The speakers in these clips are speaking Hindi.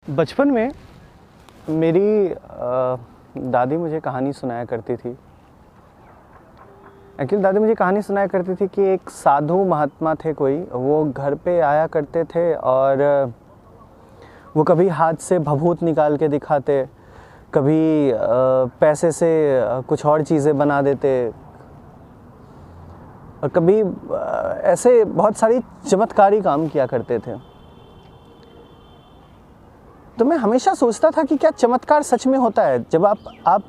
बचपन में मेरी दादी मुझे कहानी सुनाया करती थी। एक्चुअली दादी मुझे कहानी सुनाया करती थी कि एक साधु महात्मा थे कोई, वो घर पे आया करते थे और वो कभी हाथ से भभूत निकाल के दिखाते, कभी पैसे से कुछ और चीज़ें बना देते और कभी ऐसे बहुत सारी चमत्कारी काम किया करते थे। तो मैं हमेशा सोचता था कि क्या चमत्कार सच में होता है। जब आप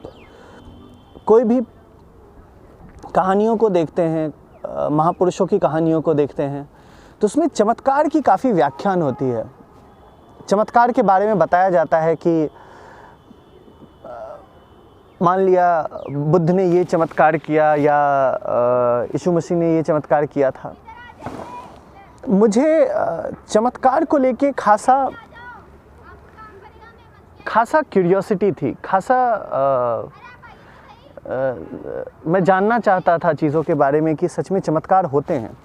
कोई भी कहानियों को देखते हैं, महापुरुषों की कहानियों को देखते हैं, तो उसमें चमत्कार की काफ़ी व्याख्यान होती है। चमत्कार के बारे में बताया जाता है कि मान लिया बुद्ध ने ये चमत्कार किया या यीशु मसीह ने ये चमत्कार किया था। मुझे चमत्कार को लेके खासा क्यूरियोसिटी थी, मैं जानना चाहता था चीज़ों के बारे में कि सच में चमत्कार होते हैं।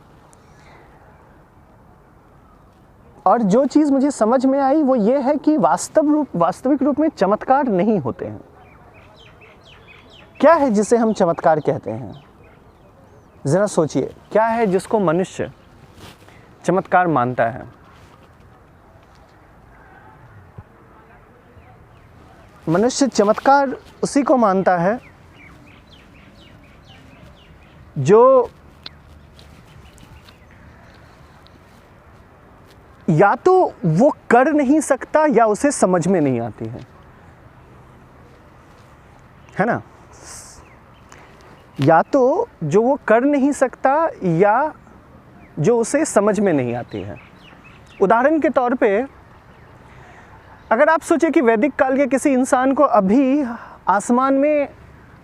और जो चीज़ मुझे समझ में आई वो ये है कि वास्तविक रूप में चमत्कार नहीं होते हैं। क्या है जिसे हम चमत्कार कहते हैं? ज़रा सोचिए, क्या है जिसको मनुष्य चमत्कार मानता है? मनुष्य चमत्कार उसी को मानता है जो या तो वो कर नहीं सकता या उसे समझ में नहीं आती है ना? या तो जो वो कर नहीं सकता या जो उसे समझ में नहीं आती है। उदाहरण के तौर पे अगर आप सोचें कि वैदिक काल के किसी इंसान को अभी आसमान में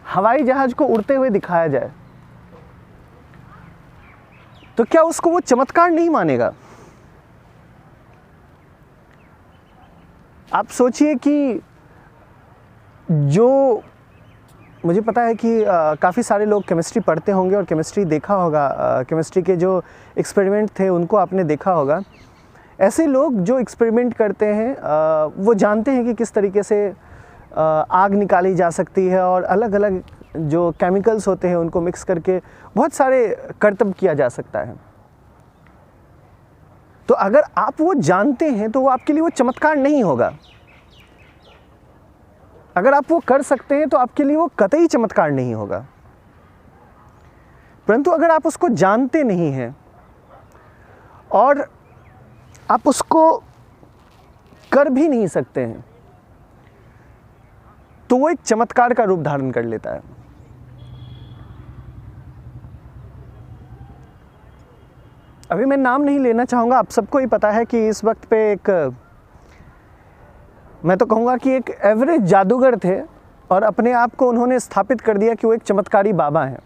हवाई जहाज को उड़ते हुए दिखाया जाए, तो क्या उसको वो चमत्कार नहीं मानेगा? आप सोचिए कि जो मुझे पता है कि काफ़ी सारे लोग केमिस्ट्री पढ़ते होंगे और केमिस्ट्री देखा होगा, केमिस्ट्री के जो एक्सपेरिमेंट थे उनको आपने देखा होगा। ऐसे लोग जो एक्सपेरिमेंट करते हैं वो जानते हैं कि किस तरीके से आग निकाली जा सकती है और अलग अलग जो केमिकल्स होते हैं उनको मिक्स करके बहुत सारे करतब किया जा सकता है। तो अगर आप वो जानते हैं तो वो आपके लिए वो चमत्कार नहीं होगा। अगर आप वो कर सकते हैं तो आपके लिए वो कतई चमत्कार नहीं होगा। परंतु अगर आप उसको जानते नहीं हैं और आप उसको कर भी नहीं सकते हैं, तो वो एक चमत्कार का रूप धारण कर लेता है। अभी मैं नाम नहीं लेना चाहूँगा, आप सबको ही पता है कि इस वक्त पे मैं तो कहूँगा कि एक एवरेज जादूगर थे और अपने आप को उन्होंने स्थापित कर दिया कि वो एक चमत्कारी बाबा हैं।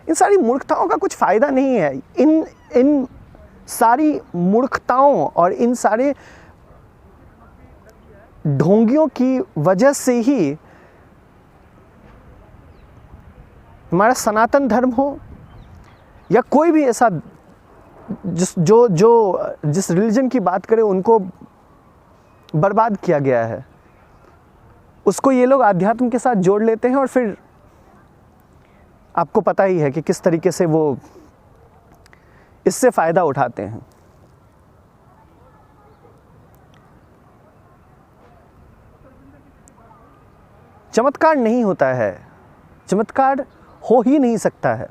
इन सारी मूर्खताओं का कुछ फ़ायदा नहीं है। इन सारी मूर्खताओं और इन सारे ढोंगियों की वजह से ही हमारा सनातन धर्म हो या कोई भी ऐसा जिस रिलीजन की बात करें उनको बर्बाद किया गया है। उसको ये लोग आध्यात्म के साथ जोड़ लेते हैं और फिर आपको पता ही है कि किस तरीके से वो इससे फ़ायदा उठाते हैं। चमत्कार नहीं होता है, चमत्कार हो ही नहीं सकता है।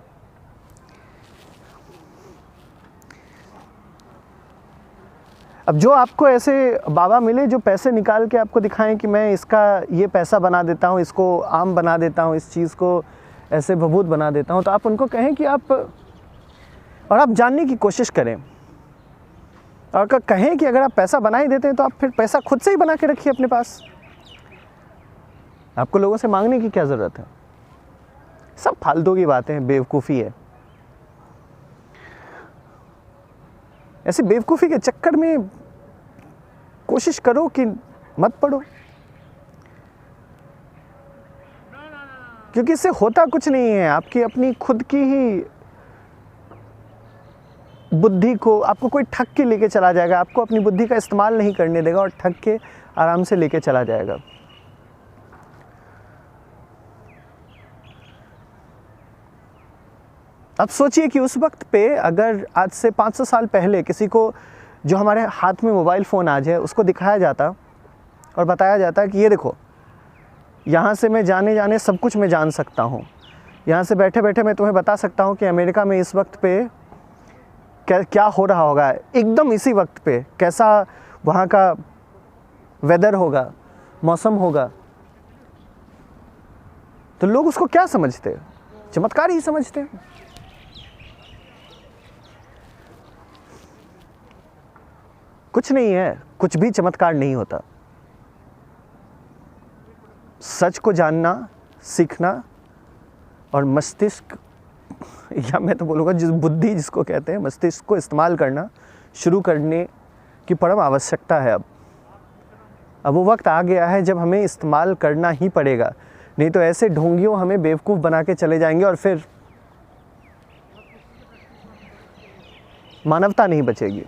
अब जो आपको ऐसे बाबा मिले जो पैसे निकाल के आपको दिखाएं कि मैं इसका ये पैसा बना देता हूँ, इसको आम बना देता हूँ, इस चीज़ को ऐसे भभूत बना देता हूँ, तो आप उनको कहें कि आप जानने की कोशिश करें और कहें कि अगर आप पैसा बना ही देते हैं तो आप फिर पैसा खुद से ही बना के रखिए अपने पास। आपको लोगों से मांगने की क्या ज़रूरत है? सब फालतू की बातें हैं, बेवकूफ़ी है। ऐसी बेवकूफ़ी के चक्कर में कोशिश करो कि मत पड़ो, क्योंकि इससे होता कुछ नहीं है। आपकी अपनी खुद की ही बुद्धि को, आपको कोई ठग के लेके चला जाएगा, आपको अपनी बुद्धि का इस्तेमाल नहीं करने देगा और ठग के आराम से लेके चला जाएगा। अब सोचिए कि उस वक्त पे अगर आज से 500 साल पहले किसी को जो हमारे हाथ में मोबाइल फ़ोन आज है उसको दिखाया जाता और बताया जाता कि ये देखो, यहाँ से मैं जाने जाने सब कुछ मैं जान सकता हूँ, यहाँ से बैठे बैठे मैं तुम्हें बता सकता हूँ कि अमेरिका में इस वक्त पे क्या हो रहा होगा, एकदम इसी वक्त पे कैसा वहाँ का वेदर होगा, मौसम होगा, तो लोग उसको क्या समझते? चमत्कार ही समझते। कुछ नहीं है, कुछ भी चमत्कार नहीं होता। सच को जानना, सीखना और मस्तिष्क, या मैं तो बोलूँगा जिस बुद्धि जिसको कहते हैं, मस्तिष्क को इस्तेमाल करना शुरू करने की परम आवश्यकता है। अब वो वक्त आ गया है जब हमें इस्तेमाल करना ही पड़ेगा, नहीं तो ऐसे ढोंगियों हमें बेवकूफ़ बना के चले जाएंगे और फिर मानवता नहीं बचेगी।